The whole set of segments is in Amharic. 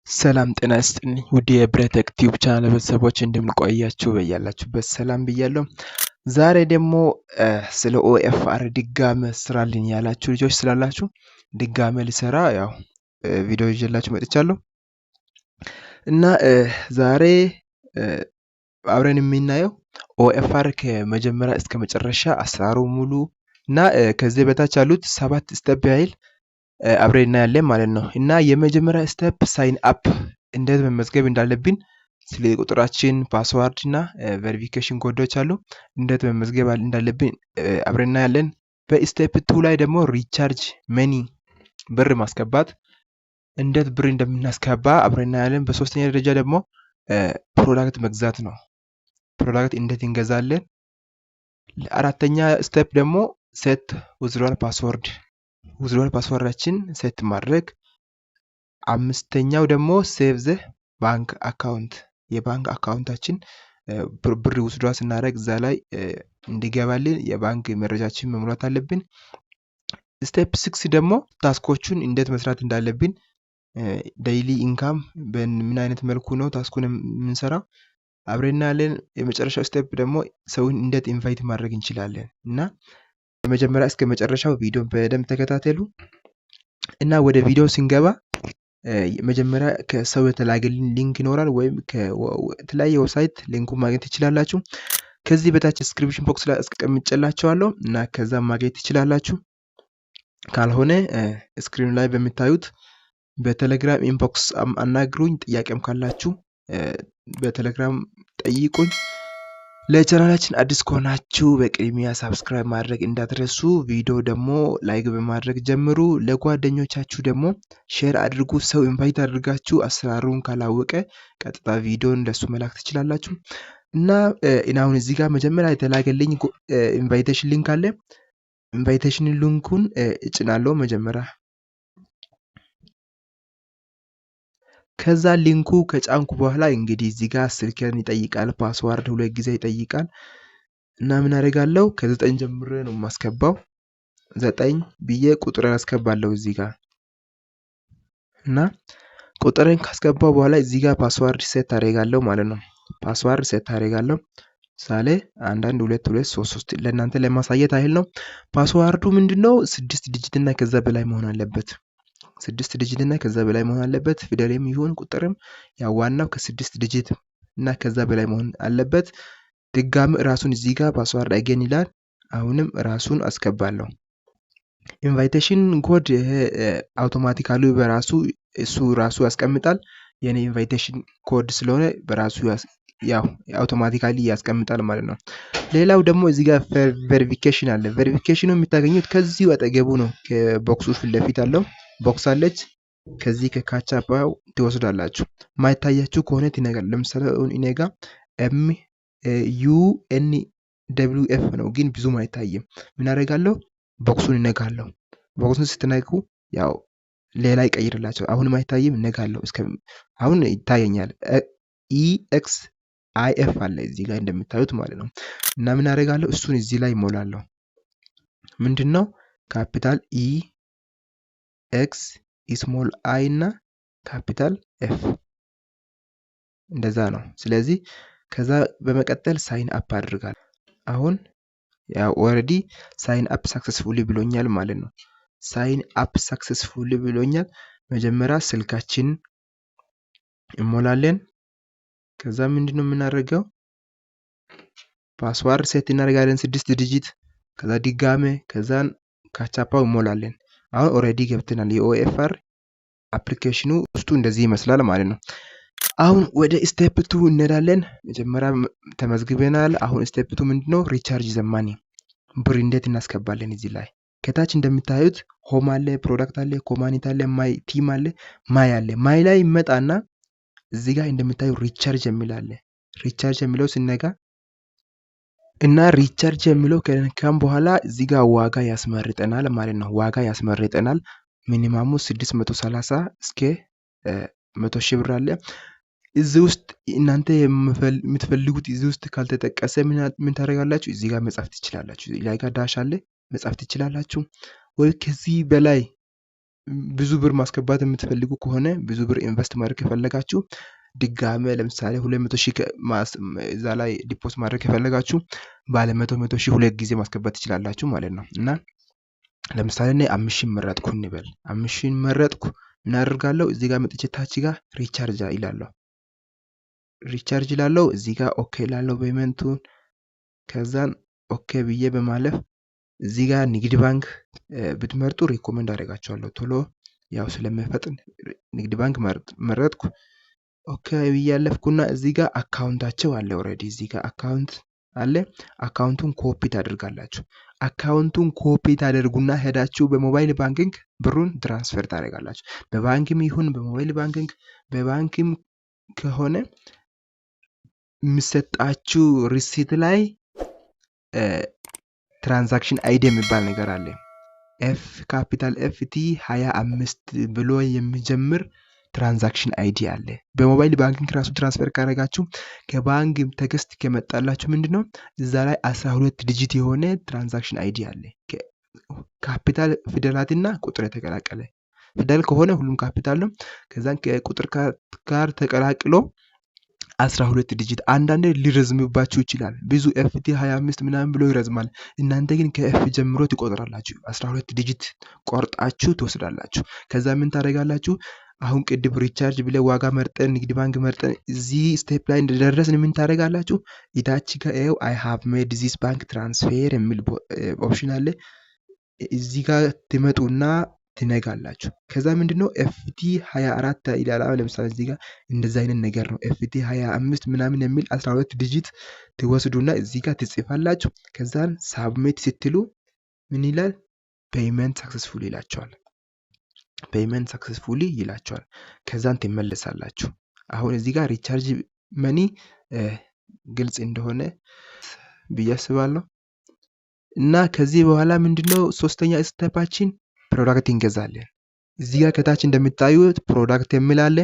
ሰላም ጤና ይስጥልኝ ውድ የብሬቴክ ቲዩብ ቻናል ቤተሰቦች እንደምንቆያችሁ በያላችሁበት ሰላም ብያለሁ። ዛሬ ደግሞ ስለ ኦኤፍአር ድጋሜ ስራልኝ ያላችሁ ልጆች ስላላችሁ ድጋሜ ልሰራ ቪዲዮ ይዤላችሁ መጥቻለሁ እና ዛሬ አብረን የምናየው ኦኤፍአር ከመጀመሪያ እስከ መጨረሻ አሰራሩ ሙሉ እና ከዚህ በታች ያሉት 7 ስቴፕ ያህል አብረን እናያለን ማለት ነው። እና የመጀመሪያ ስቴፕ ሳይን አፕ እንዴት መመዝገብ እንዳለብን ስለ ቁጥራችን ፓስዋርድ እና ቬሪፊኬሽን ኮዶች አሉ እንዴት መመዝገብ እንዳለብን አብረን እናያለን። በስቴፕ 2 ላይ ደግሞ ሪቻርጅ መኒ ብር ማስገባት እንዴት ብር እንደምናስገባ አብረን እናያለን። በሶስተኛ ደረጃ ደግሞ ፕሮዳክት መግዛት ነው። ፕሮዳክት እንዴት እንገዛለን። አራተኛ ስቴፕ ደግሞ ሴት ዊዝድሮዋል ፓስወርድ ዊዝድሮዋል ፓስወርዳችን ሴት ማድረግ። አምስተኛው ደግሞ ሴቭ ዘ ባንክ አካውንት የባንክ አካውንታችን ብር ዊዝድሮዋል ስናደርግ እዛ ላይ እንዲገባልን የባንክ መረጃችን መሙላት አለብን። ስቴፕ 6 ደግሞ ታስኮቹን እንዴት መስራት እንዳለብን ዴይሊ ኢንካም በምን አይነት መልኩ ነው ታስኩን የምንሰራው አብረን እናያለን። የመጨረሻው ስቴፕ ደግሞ ሰውን እንዴት ኢንቫይት ማድረግ እንችላለን እና ከመጀመሪያ እስከ መጨረሻው ቪዲዮ በደንብ ተከታተሉ። እና ወደ ቪዲዮ ስንገባ መጀመሪያ ከሰው የተላከልን ሊንክ ይኖራል ወይም ከተለያየ ዌብሳይት ሊንኩን ማግኘት ትችላላችሁ። ከዚህ በታች ዲስክሪፕሽን ቦክስ ላይ አስቀምጬላችኋለሁ እና ከዛ ማግኘት ትችላላችሁ። ካልሆነ ስክሪን ላይ በሚታዩት በቴሌግራም ኢንቦክስ አናግሩኝ። ጥያቄም ካላችሁ በቴሌግራም ጠይቁኝ። ለቻናላችን አዲስ ከሆናችሁ በቅድሚያ ሰብስክራይብ ማድረግ እንዳትረሱ። ቪዲዮ ደግሞ ላይክ በማድረግ ጀምሩ። ለጓደኞቻችሁ ደግሞ ሼር አድርጉ። ሰው ኢንቫይት አድርጋችሁ አሰራሩን ካላወቀ ቀጥታ ቪዲዮን ለሱ መላክ ትችላላችሁ። እና አሁን እዚህ ጋር መጀመሪያ የተላከልኝ ኢንቫይቴሽን ሊንክ አለ። ኢንቫይቴሽን ሊንኩን እጭናለሁ መጀመሪያ። ከዛ ሊንኩ ከጫንኩ በኋላ እንግዲህ እዚህ ጋር ስልኬን ይጠይቃል፣ ፓስዋርድ 2 ጊዜ ይጠይቃል። እና ምን አደርጋለሁ ከ9 ጀምሬ ነው የማስገባው። 9 ብዬ ቁጥርን አስገባለሁ እዚህ ጋር እና ቁጥርን ካስገባው በኋላ እዚህ ጋር ፓስዋርድ ሴት አደርጋለሁ ማለት ነው። ፓስዋርድ ሴት አደርጋለሁ። ምሳሌ 1 2 2 3 3 ለእናንተ ለማሳየት አይል ነው። ፓስዋርዱ ምንድነው 6 ዲጂት እና ከዛ በላይ መሆን አለበት። 6 ዲጂት እና ከዛ በላይ መሆን አለበት። ፊደልም ይሁን ቁጥርም ያው ዋናው ከ6 ዲጂት እና ከዛ በላይ መሆን አለበት። ድጋሚ ራሱን እዚህ ጋር ፓስዋርድ አገን ይላል። አሁንም ራሱን አስገባለሁ። ኢንቫይቴሽን ኮድ አውቶማቲካሊ በራሱ እሱ ራሱ ያስቀምጣል። የኔ ኢንቫይቴሽን ኮድ ስለሆነ በራሱ ያው አውቶማቲካሊ ያስቀምጣል ማለት ነው። ሌላው ደግሞ እዚህ ጋር ቬሪፊኬሽን አለ። ቬሪፊኬሽኑ የምታገኙት ከዚሁ አጠገቡ ነው። ከቦክሱ ፊት ለፊት አለው ቦክስ አለች። ከዚህ ከካቻፓው ትወስዳላችሁ። ማይታያችሁ ከሆነ ትነጋል። ለምሳሌ እኔ ጋር MUNWF ነው ግን ብዙም አይታይም። ምን አደርጋለሁ ቦክሱን እነጋለሁ። ቦክሱን ስትነኩ ያው ሌላ ይቀይርላችሁ። አሁንም አይታይም እነጋለሁ። አሁን ይታየኛል። EXIF አለ እዚህ ጋር እንደምታዩት ማለት ነው። እና ምን አደርጋለሁ እሱን እዚህ ላይ እሞላለሁ። ምንድነው ካፒታል E ኤክስ ስሞል አይ እና ካፒታል ኤፍ እንደዛ ነው። ስለዚህ ከዛ በመቀጠል ሳይን አፕ አድርጋለሁ። አሁን ያው ኦሬዲ ሳይን አፕ ሰክሰስፉሊ ብሎኛል ማለት ነው። ሳይን አፕ ሰክሰስፉሊ ብሎኛል። መጀመሪያ ስልካችን እንሞላለን። ከዛ ምንድነው የምናደርገው ፓስዋርድ ሴት እናደርጋለን 6 ዲጂት። ከዛ ድጋሜ ከዛን ካቻፓው እንሞላለን። አሁን ኦሬዲ ገብተናል። የኦኤፍአር አፕሊኬሽኑ ውስጡ እንደዚህ ይመስላል ማለት ነው። አሁን ወደ ስቴፕ 2 እንሄዳለን። መጀመሪያ ተመዝግበናል። አሁን ስቴፕ 2 ምንድነው ሪቻርጅ ዘማኒ ብር እንዴት እናስገባለን። እዚህ ላይ ከታች እንደምታዩት ሆም አለ፣ ፕሮዳክት አለ፣ ኮማኒቲ አለ፣ ማይ ቲም አለ፣ ማይ አለ። ማይ ላይ ይመጣና እዚህ ጋር እንደምታዩ ሪቻርጅ የሚል አለ። ሪቻርጅ የሚለው ስነጋ እና ሪቻርጅ የሚለው ከነካም በኋላ እዚህ ጋር ዋጋ ያስመርጠናል ማለት ነው። ዋጋ ያስመርጠናል። ሚኒማሙ 630 እስከ 100 ሺህ ብር አለ። እዚህ ውስጥ እናንተ የምትፈልጉት እዚህ ውስጥ ካልተጠቀሰ ምን ታደርጋላችሁ? እዚህ ጋር መጻፍ ትችላላችሁ። እዚህ ጋር ዳሽ አለ መጻፍ ትችላላችሁ። ወይ ከዚህ በላይ ብዙ ብር ማስገባት የምትፈልጉ ከሆነ ብዙ ብር ኢንቨስት ማድረግ ከፈለጋችሁ ድጋሜ ለምሳሌ 200,000 እዛ ላይ ዲፖስ ማድረግ ከፈለጋችሁ ባለ 100,000 ሁለት ጊዜ ማስገባት ትችላላችሁ ማለት ነው። እና ለምሳሌ እኔ 5,000 መረጥኩ እንበል 5,000 መረጥኩ ምን አደርጋለሁ እዚህ ጋር መጥቼ ታች ጋር ሪቻርጅ ይላለሁ። ሪቻርጅ ይላለሁ እዚህ ጋር ኦኬ ይላለሁ ፔመንቱን። ከዛን ኦኬ ብዬ በማለፍ እዚህ ጋር ንግድ ባንክ ብትመርጡ ሪኮመንድ አደርጋችኋለሁ ቶሎ ያው ስለሚፈጥን ንግድ ባንክ መረጥኩ። ኦኬ ብዬ ያለፍኩና እዚህ ጋር አካውንታቸው አለ ኦሬዲ እዚህ ጋር አካውንት አለ። አካውንቱን ኮፒ ታደርጋላችሁ። አካውንቱን ኮፒ ታደርጉና ሄዳችሁ በሞባይል ባንኪንግ ብሩን ትራንስፈር ታደርጋላችሁ። በባንክም ይሁን በሞባይል ባንኪንግ በባንክም ከሆነ የሚሰጣችሁ ሪሲት ላይ ትራንዛክሽን አይዲ የሚባል ነገር አለ። ኤፍ ካፒታል ኤፍቲ 25 ብሎ የሚጀምር ትራንዛክሽን አይዲ አለ። በሞባይል ባንኪንግ ራሱ ትራንስፈር ካደረጋችሁ ከባንክ ቴክስት ከመጣላችሁ ምንድነው እዛ ላይ 12 ዲጂት የሆነ ትራንዛክሽን አይዲ አለ። ካፒታል ፊደላትና ቁጥር የተቀላቀለ ፊደል ከሆነ ሁሉም ካፒታል ነው። ከዛን ከቁጥር ጋር ተቀላቅሎ 12 ዲጂት አንዳንዴ ሊረዝምባችሁ ይችላል። ብዙ ኤፍቲ 25 ምናምን ብሎ ይረዝማል። እናንተ ግን ከኤፍ ጀምሮ ትቆጥራላችሁ። 12 ዲጂት ቆርጣችሁ ትወስዳላችሁ። ከዛ ምን ታደርጋላችሁ? አሁን ቅድም ሪቻርጅ ብለ ዋጋ መርጠን ንግድ ባንክ መርጠን እዚህ ስቴፕ ላይ እንደደረስን ምን ታደርጋላችሁ? ኢታች ጋር አይ ሃቭ ሜድ ዚስ ባንክ ትራንስፌር የሚል ኦፕሽን አለ። እዚህ ጋር ትመጡና ትነጋላችሁ። ከዛ ምንድነው ኤፍቲ 24 ይላል። ለምሳሌ እዚህ ጋር እንደዛ አይነት ነገር ነው። ኤፍቲ 25 ምናምን የሚል 12 ዲጂት ትወስዱና እዚህ ጋር ትጽፋላችሁ። ከዛን ሳብሚት ስትሉ ምን ይላል? ፔይመንት ሰክሰስፉል ይላችኋል። ፔይመንት ሰክሰስፉሊ ይላችኋል። ከዛን ትመለሳላችሁ። አሁን እዚህ ጋር ሪቻርጅ መኒ ግልጽ እንደሆነ ብዬ አስባለሁ። እና ከዚህ በኋላ ምንድነው ሶስተኛ ስቴፓችን ፕሮዳክት እንገዛለን። እዚህ ጋር ከታች እንደምታዩት ፕሮዳክት የሚል አለ።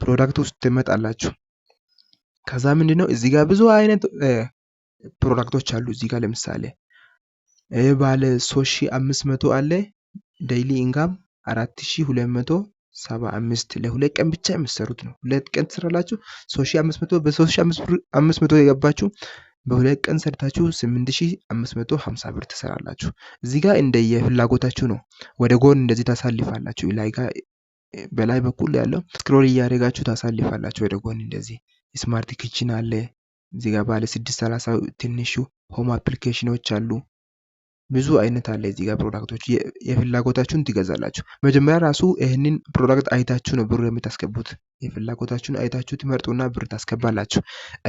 ፕሮዳክት ውስጥ ትመጣላችሁ። ከዛ ምንድነው እዚህ ጋር ብዙ አይነት ፕሮዳክቶች አሉ። እዚህ ጋር ለምሳሌ ባለ 3500 አለ። ዴይሊ ኢንካም 4275 ለሁለት ቀን ብቻ የምትሰሩት ነው። ሁለት ቀን ትሰራላችሁ 3500 በ3500 የገባችሁ በሁለት ቀን ሰርታችሁ 8550 ብር ትሰራላችሁ። እዚህ ጋር እንደየፍላጎታችሁ ነው። ወደ ጎን እንደዚህ ታሳልፋላችሁ። ላይ ጋር በላይ በኩል ያለው ስክሮል እያደረጋችሁ ታሳልፋላችሁ ወደ ጎን እንደዚህ። ስማርት ኪችን አለ። እዚህ ጋር ባለ 630 ትንሹ ሆም አፕሊኬሽኖች አሉ። ብዙ አይነት አለ። እዚህ ጋር ፕሮዳክቶች የፍላጎታችሁን ትገዛላችሁ። መጀመሪያ ራሱ ይሄንን ፕሮዳክት አይታችሁ ነው ብር የምታስገቡት። የፍላጎታችሁን አይታችሁ ትመርጡና ብር ታስገባላችሁ።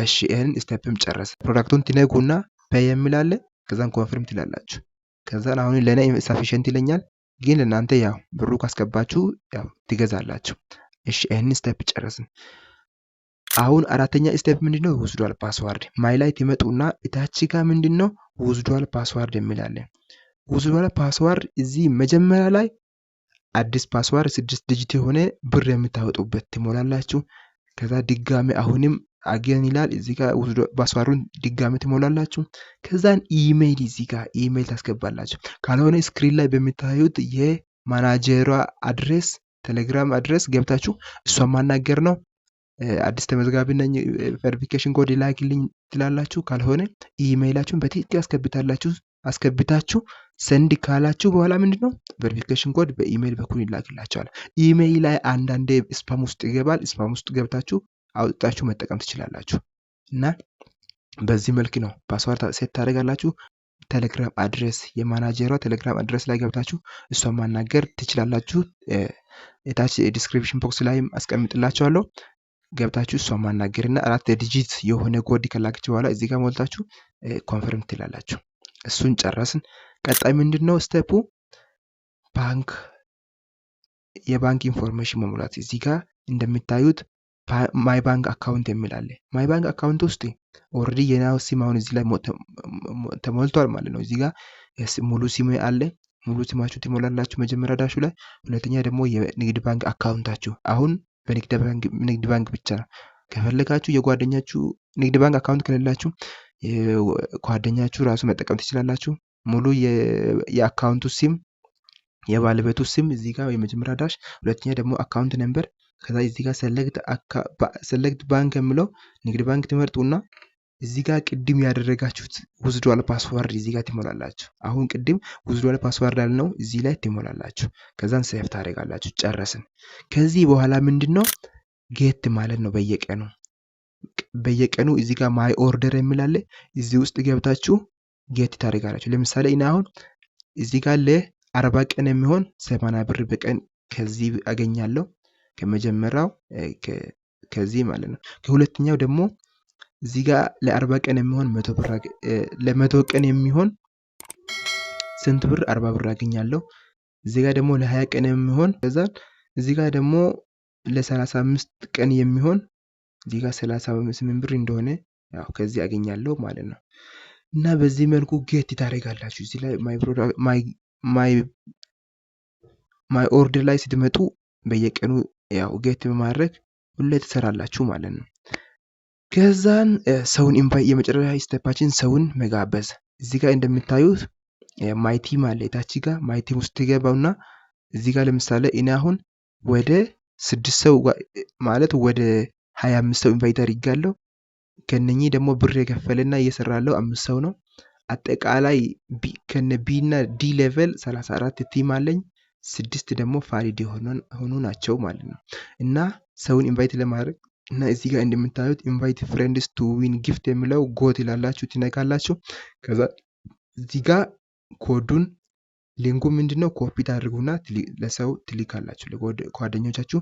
እሺ ይሄንን ስቴፕም ጨረሰ። ፕሮዳክቱን ትነጉና ፔይ የሚል አለ። ከዛን ኮንፈርም ትላላችሁ። ከዛን አሁን ለኔ ሰፊሽንት ይለኛል፣ ግን እናንተ ያው ብሩ ካስገባችሁ ያው ትገዛላችሁ። እሺ ይሄንን ስቴፕ ጨረስን። አሁን አራተኛ ስቴፕ ምንድነው? ውዝዷል ፓስዋርድ። ማይ ላይ ትመጡና እታች ጋር ምንድነው ውዝዷል ፓስዋርድ የሚል አለ። ውዝዷል ፓስዋርድ እዚህ መጀመሪያ ላይ አዲስ ፓስዋርድ 6 ዲጂት የሆነ ብር የምታወጡበት ትሞላላችሁ። ከዛ ድጋሜ አሁንም አገን ይላል። እዚህ ጋር ፓስዋርዱን ድጋሜ ትሞላላችሁ። ከዛን ኢሜይል እዚህ ጋር ኢሜይል ታስገባላችሁ። ካልሆነ ስክሪን ላይ በሚታዩት የማናጀሯ አድሬስ ቴሌግራም አድሬስ ገብታችሁ እሷን ማናገር ነው። አዲስ ተመዝጋቢ ነኝ ቬሪፊኬሽን ኮድ ላኪልኝ ትላላችሁ። ካልሆነ ኢሜይላችሁን በትክክል አስገብታችሁ ሰንድ ካላችሁ በኋላ ምንድነው ቬሪፊኬሽን ኮድ በኢሜይል በኩል ይላክላችኋል። ኢሜይል ላይ አንዳንዴ ስፓም ውስጥ ይገባል። ስፓም ውስጥ ገብታችሁ አውጣችሁ መጠቀም ትችላላችሁ። እና በዚህ መልክ ነው ፓስዋርድ ሴት ታደርጋላችሁ። ቴሌግራም አድሬስ የማናጀሯ ቴሌግራም አድሬስ ላይ ገብታችሁ እሷን ማናገር ትችላላችሁ። የታች ዲስክሪፕሽን ቦክስ ላይም አስቀምጥላችኋለሁ። ገብታችሁ እሷን ማናገርና 4 ዲጂት የሆነ ኮድ ከላከች በኋላ እዚህ ጋር ሞልታችሁ ኮንፈርም ትላላችሁ። እሱን ጨረስን። ቀጣይ ምንድነው ስቴፑ? ባንክ የባንክ ኢንፎርሜሽን መሙላት። እዚህ ጋር እንደምታዩት ማይ ባንክ አካውንት የሚል አለ። ማይ ባንክ አካውንት ውስጥ ኦልሬዲ የናው ሲም አሁን እዚህ ላይ ተሞልቷል ማለት ነው። እዚህ ጋር ሙሉ ሲም አለ። ሙሉ ሲማችሁ ትሞላላችሁ መጀመሪያ ዳሹ ላይ። ሁለተኛ ደግሞ የንግድ ባንክ አካውንታችሁ አሁን በንግድ ባንክ ብቻ ነው። ከፈለጋችሁ የጓደኛችሁ ንግድ ባንክ አካውንት ከሌላችሁ ጓደኛችሁ ራሱ መጠቀም ትችላላችሁ። ሙሉ የአካውንቱ ሲም የባለቤቱ ስም እዚህ ጋር የመጀመሪያ ዳሽ፣ ሁለተኛ ደግሞ አካውንት ነምበር፣ ከዛ እዚህ ጋር ሰሌክት ባንክ የሚለው ንግድ ባንክ ትመርጡና እዚህ ጋር ቅድም ያደረጋችሁት ውዝድዋል ፓስወርድ እዚህ ጋር ትሞላላችሁ። አሁን ቅድም ውዝድዋል ፓስወርድ ያልነው እዚህ ላይ ትሞላላችሁ። ከዛን ሴቭ ታደርጋላችሁ። ጨረስን። ከዚህ በኋላ ምንድነው ጌት ማለት ነው። በየቀኑ እዚህ ጋር ማይ ኦርደር የሚላለ እዚህ ውስጥ ገብታችሁ ጌት ታደርጋላችሁ። ለምሳሌ እኔ አሁን እዚህ ጋር ለ40 ቀን የሚሆን 80 ብር በቀን ከዚህ አገኛለሁ። ከመጀመሪያው ከዚህ ማለት ነው። ከሁለተኛው ደግሞ እዚህ ጋር ለ40 ቀን የሚሆን 100 ብር ለ100 ቀን የሚሆን ስንት ብር 40 ብር አገኛለሁ። እዚህ ጋር ደግሞ ለ20 ቀን የሚሆን ከዛ እዚህ ጋር ደግሞ ለ35 ቀን የሚሆን እዚህ ጋር 38 ብር እንደሆነ ያው ከዚህ አገኛለሁ ማለት ነው። እና በዚህ መልኩ ጌት ታደርጋላችሁ። እዚህ ላይ ማይ ኦርደር ላይ ስትመጡ በየቀኑ ያው ጌት በማድረግ ሁሌ ትሰራላችሁ ማለት ነው። ከዛን ሰውን ኢንቫይት የመጨረሻ ስቴፓችን ሰውን መጋበዝ። እዚህ ጋር እንደምታዩት ማይ ቲም አለ። ታች ጋር ማይ ቲም ውስጥ ትገባውና እዚህ ጋር ለምሳሌ እኔ አሁን ወደ 6 ሰው ማለት ወደ 25 ሰው ኢንቫይት አድርጋለሁ። ከነኚህ ደግሞ ብር የከፈለና እየሰራለው 5 ሰው ነው። አጠቃላይ ከነ ቢ እና ዲ ሌቨል 34 ቲም አለኝ። 6 ደግሞ ፋሊድ የሆኑ ናቸው ማለት ነው። እና ሰውን ኢንቫይት ለማድረግ እና እዚህ ጋር እንደምታዩት ኢንቫይት ፍሬንድስ ቱ ዊን ጊፍት የሚለው ጎት ይላላችሁ ትነካላችሁ። ከዛ እዚህ ጋር ኮዱን ሊንኩ ምንድነው ኮፒ ታድርጉና ለሰው ትልካላችሁ። ለጓደኞቻችሁ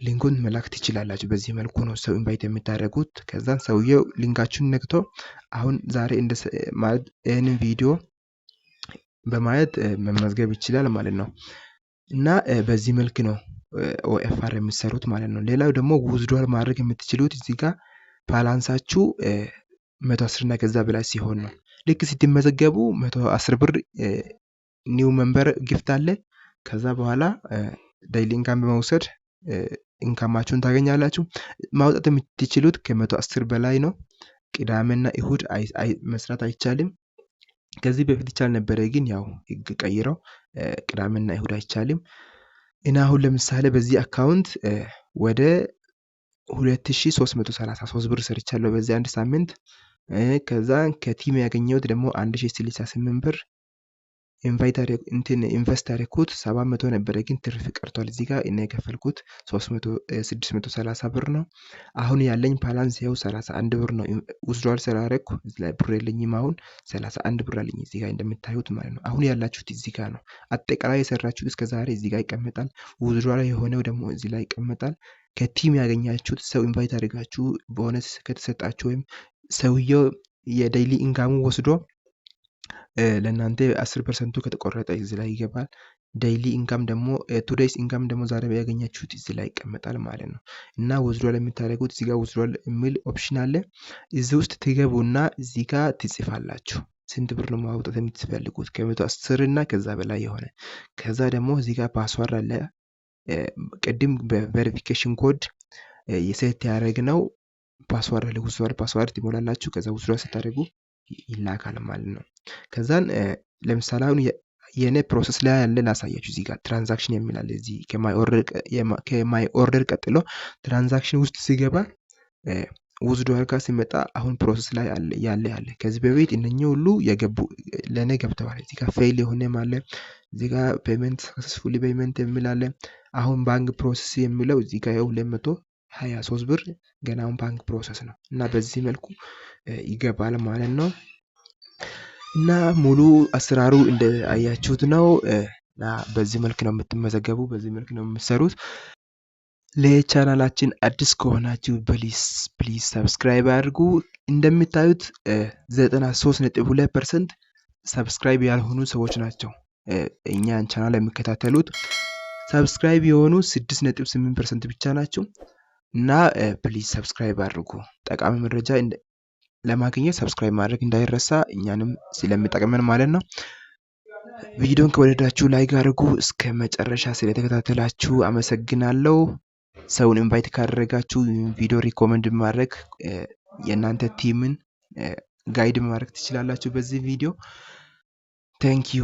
ሊንኩን መላክ ትችላላችሁ። በዚህ መልኩ ነው ሰው ኢንቫይት የምታደርጉት። ከዛን ሰውየው ሊንካችሁን ነክቶ አሁን ዛሬ ማለት ይህንን ቪዲዮ በማየት መመዝገብ ይችላል ማለት ነው። እና በዚህ መልክ ነው ኦኤፍአር የሚሰሩት ማለት ነው። ሌላው ደግሞ ውዝድዋል ማድረግ የምትችሉት እዚህ ጋር ባላንሳችሁ 110 እና ከዛ በላይ ሲሆን ነው። ልክ ስትመዘገቡ 110 ብር ኒው ሜምበር ጊፍት አለ። ከዛ በኋላ ዴይሊ ኢንካም በመውሰድ ኢንካማችሁን ታገኛላችሁ። ማውጣት የምትችሉት ከ110 በላይ ነው። ቅዳሜና እሁድ መስራት አይቻልም። ከዚህ በፊት ይቻል ነበረ፣ ግን ያው ህግ ቀይረው ቅዳሜና እሁድ አይቻልም። እና አሁን ለምሳሌ በዚህ አካውንት ወደ 2333 ብር ሰርቻለሁ በዚህ አንድ ሳምንት። ከዛ ከቲም ያገኘሁት ደግሞ 1068 ብር ኢንቨስት አደረኩት። 700 ነበረ ግን ትርፍ ቀርቷል። እዚህ ጋር እኔ የከፈልኩት 630 ብር ነው። አሁን ያለኝ ባላንስ ይኸው 31 ብር ነው። ውዝድዋል ስላደረኩ እዚህ ላይ ብር የለኝም። አሁን 31 ብር አለኝ እዚህ ጋር እንደምታዩት ማለት ነው። አሁን ያላችሁት እዚህ ጋር ነው። አጠቃላይ የሰራችሁት እስከ ዛሬ እዚህ ጋር ይቀመጣል። ውዝድዋል የሆነው ደግሞ እዚህ ላይ ይቀመጣል። ከቲም ያገኛችሁት ሰው ኢንቫይት አድርጋችሁ ቦነስ ከተሰጣችሁ ወይም ሰውየው የዴይሊ ኢንካሙ ወስዶ ለእናንተ 10% ከተቆረጠ እዚህ ላይ ይገባል። ዴይሊ ኢንካም ደግሞ ቱዴይስ ኢንካም ደግሞ ዛሬ ያገኛችሁት እዚህ ላይ ይቀመጣል ማለት ነው። እና ውዝድዋል የምታደርጉት እዚህ ጋር ውዝድዋል የሚል ኦፕሽን አለ። እዚህ ውስጥ ትገቡና እዚህ ጋር ትጽፋላችሁ ስንት ብር ነው ማውጣት የምትፈልጉት ከ110 እና ከዛ በላይ የሆነ። ከዛ ደግሞ እዚህ ጋር ፓስወርድ አለ። ቅድም በቬሪፊኬሽን ኮድ የሴት ያደረግነው ፓስወርድ አለ። ውዝድዋል ፓስወርድ ትሞላላችሁ። ከዛ ውዝድዋል ስታደርጉ ይላካል ማለት ነው። ከዛን ለምሳሌ አሁን የኔ ፕሮሰስ ላይ ያለ ላሳያችሁ። እዚህ ጋር ትራንዛክሽን የሚል አለ። እዚህ ከማይ ኦርደር ቀጥሎ ትራንዛክሽን ውስጥ ሲገባ ውዝድዋል ጋር ሲመጣ አሁን ፕሮሰስ ላይ ያለ ከዚህ በፊት እነኚህ ሁሉ የገቡ ለኔ ገብተዋል። እዚህ ጋር ፌል የሆነም አለ። እዚህ ጋር ፔመንት ሰክሰስፉሊ ፔመንት የሚል አለ። አሁን ባንክ ፕሮሰስ የሚለው እዚህ ጋር 223 ብር ገና አሁን ባንክ ፕሮሰስ ነው። እና በዚህ መልኩ ይገባል ማለት ነው። እና ሙሉ አሰራሩ እንዳያችሁት ነው። እና በዚህ መልክ ነው የምትመዘገቡ፣ በዚህ መልክ ነው የምትሰሩት። ለቻናላችን አዲስ ከሆናችሁ ፕሊዝ ሰብስክራይብ አድርጉ። እንደምታዩት 93.2% ሰብስክራይብ ያልሆኑ ሰዎች ናቸው እኛን ቻናል የሚከታተሉት። ሰብስክራይብ የሆኑ 6.8% ብቻ ናቸው። እና ፕሊዝ ሰብስክራይብ አድርጉ። ጠቃሚ መረጃ ለማግኘት ሰብስክራይብ ማድረግ እንዳይረሳ፣ እኛንም ስለሚጠቅመን ማለት ነው። ቪዲዮን ከወደዳችሁ ላይክ አድርጉ። እስከ መጨረሻ ስለተከታተላችሁ አመሰግናለሁ። ሰውን ኢንቫይት ካደረጋችሁ ቪዲዮ ሪኮመንድ ማድረግ የእናንተ ቲምን ጋይድ ማድረግ ትችላላችሁ በዚህ ቪዲዮ። ቴንክ ዩ